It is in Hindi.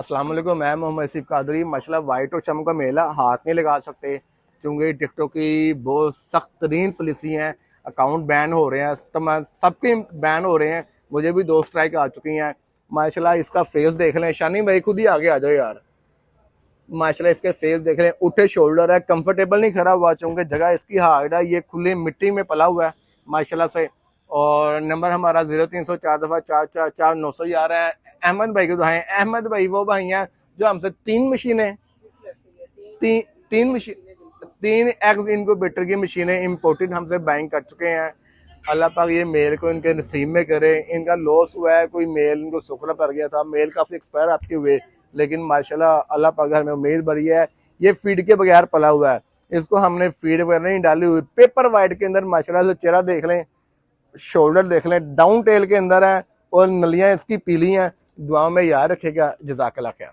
अस्सलाम वालेकुम। मैं मोहम्मद सिफ कादरी। माशाल्लाह वाइट और शम का मेला हाथ नहीं लगा सकते क्योंकि टिकटॉक की बहुत सख्त तरीन पॉलिसी हैं। अकाउंट बैन हो रहे हैं, तमाम सबके बैन हो रहे हैं। मुझे भी 2 स्ट्राइक आ चुकी हैं। माशाल्लाह इसका फेस देख लें। शानी भाई खुद ही आगे आ जाओ यार। माशाल्लाह इसके फेस देख लें, उठे शोल्डर है, कंफर्टेबल नहीं खड़ा हुआ चूंकि जगह इसकी हार्ड है, ये खुली मिट्टी में पला हुआ है माशाल्लाह से। और नंबर हमारा 0304 दफा 4444900 आ रहा है। अहमद भाई को दुआएं। अहमद भाई वो भाई हैं जो हमसे 3 मशीनें, तीन मशीन 3 एक्स इनक्यूबेटर की मशीनें इम्पोर्टेड हमसे बाइंग कर चुके हैं। अल्लाह पाक ये मेल को इनके नसीब में करे। इनका लॉस हुआ है, कोई मेल इनको सुखना पड़ गया था, मेल काफी एक्सपायर आपके हुए, लेकिन माशाल्लाह अल्लाह पाक घर में उम्मीद भरी है। ये फीड के बगैर पला हुआ है, इसको हमने फीड वगैरह नहीं डाली हुई। पेपर वाइट के अंदर माशाल्लाह से चेहरा देख लें, शोल्डर देख लें, डाउन टेल के अंदर है और नलियां इसकी पीली हैं। दुआओं में याद रखेगा। जज़ाकल्लाह खैर।